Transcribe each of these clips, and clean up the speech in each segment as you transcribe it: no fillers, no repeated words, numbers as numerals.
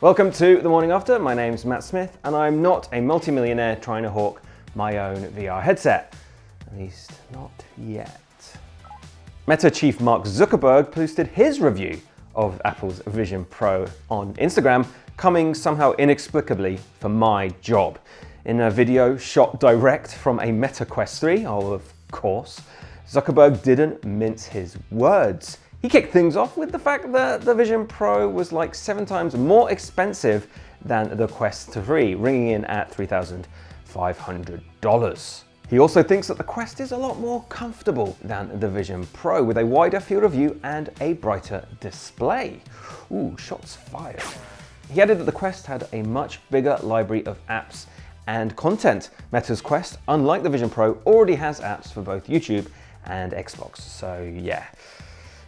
Welcome to The Morning After. My name's Matt Smith, and I'm not a multimillionaire trying to hawk my own VR headset. At least not yet. Meta chief Mark Zuckerberg posted his review of Apple's Vision Pro on Instagram, coming somehow inexplicably for my job. In a video shot direct from a Meta Quest 3, of course, Zuckerberg didn't mince his words. He kicked things off with the fact that the Vision Pro was like 7 times more expensive than the Quest 3, ringing in at $3,500. He also thinks that the Quest is a lot more comfortable than the Vision Pro, with a wider field of view and a brighter display. Ooh, shots fired. He added that the Quest had a much bigger library of apps and content. Meta's Quest, unlike the Vision Pro, already has apps for both YouTube and Xbox. So yeah,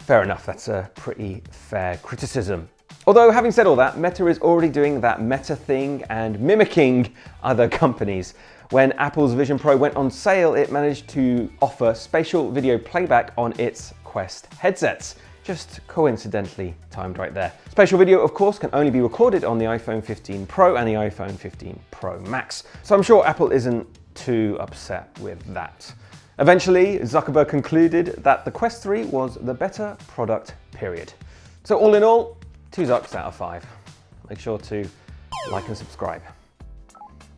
fair enough, that's a pretty fair criticism. Although, having said all that, Meta is already doing that Meta thing and mimicking other companies. When Apple's Vision Pro went on sale, it managed to offer spatial video playback on its Quest headsets. Just coincidentally timed right there. Spatial video, of course, can only be recorded on the iPhone 15 Pro and the iPhone 15 Pro Max. So I'm sure Apple isn't too upset with that. Eventually, Zuckerberg concluded that the Quest 3 was the better product, period. So all in all, 2 Zucks out of 5. Make sure to like and subscribe.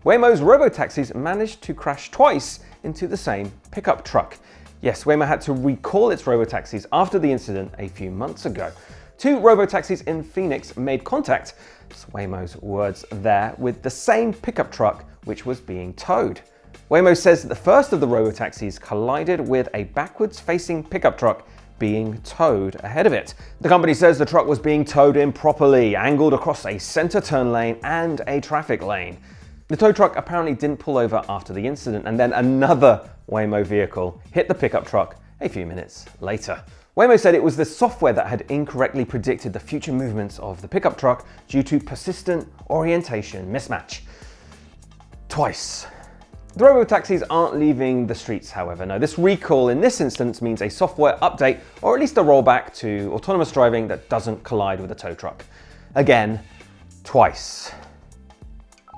Waymo's Robotaxis managed to crash twice into the same pickup truck. Yes, Waymo had to recall its Robotaxis after the incident a few months ago. 2 Robotaxis in Phoenix made contact, that's Waymo's words there, with the same pickup truck which was being towed. Waymo says that the first of the Robotaxis collided with a backwards-facing pickup truck being towed ahead of it. The company says the truck was being towed improperly, angled across a center turn lane and a traffic lane. The tow truck apparently didn't pull over after the incident, and then another Waymo vehicle hit the pickup truck a few minutes later. Waymo said it was the software that had incorrectly predicted the future movements of the pickup truck due to persistent orientation mismatch. Twice. The Robotaxis aren't leaving the streets, however. No, this recall in this instance means a software update, or at least a rollback to autonomous driving that doesn't collide with a tow truck. Again, twice.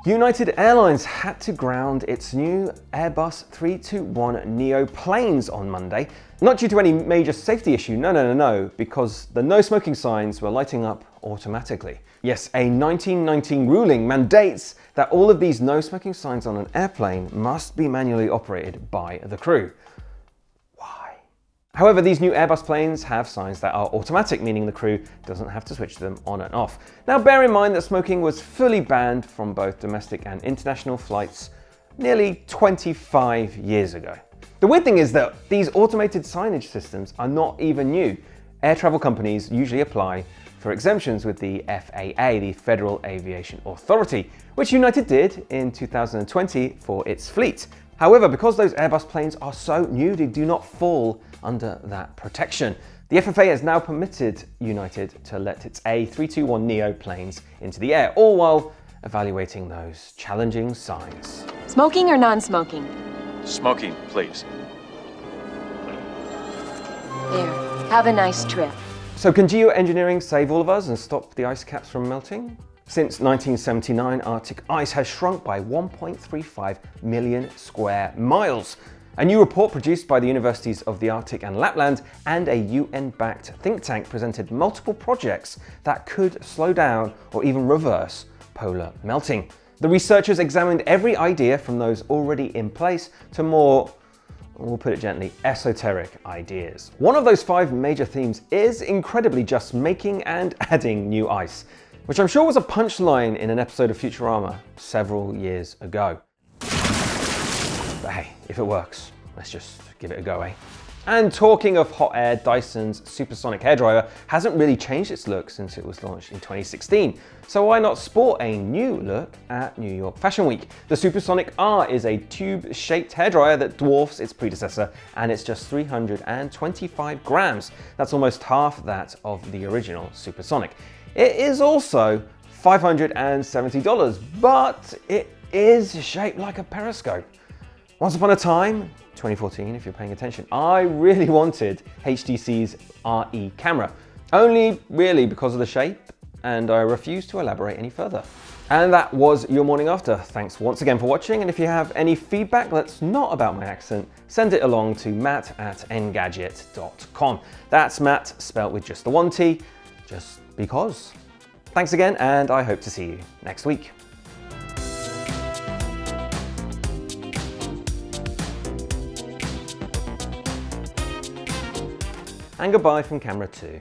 United Airlines had to ground its new Airbus 321neo planes on Monday, not due to any major safety issue, no, because the no smoking signs were lighting up automatically. Yes, a 1919 ruling mandates that all of these no smoking signs on an airplane must be manually operated by the crew. Why? However, these new Airbus planes have signs that are automatic, meaning the crew doesn't have to switch them on and off. Now, bear in mind that smoking was fully banned from both domestic and international flights nearly 25 years ago. The weird thing is that these automated signage systems are not even new. Air travel companies usually apply for exemptions with the FAA, the Federal Aviation Authority, which United did in 2020 for its fleet. However, because those Airbus planes are so new, they do not fall under that protection. The FAA has now permitted United to let its A321neo planes into the air, all while evaluating those challenging signs. Smoking or non-smoking? Smoking, please. There, have a nice trip. So can geoengineering save all of us and stop the ice caps from melting? Since 1979, Arctic ice has shrunk by 1.35 million square miles. A new report produced by the Universities of the Arctic and Lapland and a UN-backed think tank presented multiple projects that could slow down or even reverse polar melting. The researchers examined every idea from those already in place to more, we'll put it gently, esoteric ideas. One of those 5 major themes is incredibly just making and adding new ice, which I'm sure was a punchline in an episode of Futurama several years ago. But hey, if it works, let's just give it a go, eh? And talking of hot air, Dyson's supersonic hairdryer hasn't really changed its look since it was launched in 2016. So why not sport a new look at New York Fashion Week? The Supersonic R is a tube-shaped hairdryer that dwarfs its predecessor, and it's just 325 grams. That's almost half that of the original Supersonic. It is also $570, but it is shaped like a periscope. Once upon a time, 2014 if you're paying attention, I really wanted HTC's RE camera. Only really because of the shape and I refuse to elaborate any further. And that was your morning after. Thanks once again for watching, and if you have any feedback that's not about my accent, send it along to matt@engadget.com. That's Matt, spelt with just the one T, just because. Thanks again, and I hope to see you next week. And goodbye from camera 2.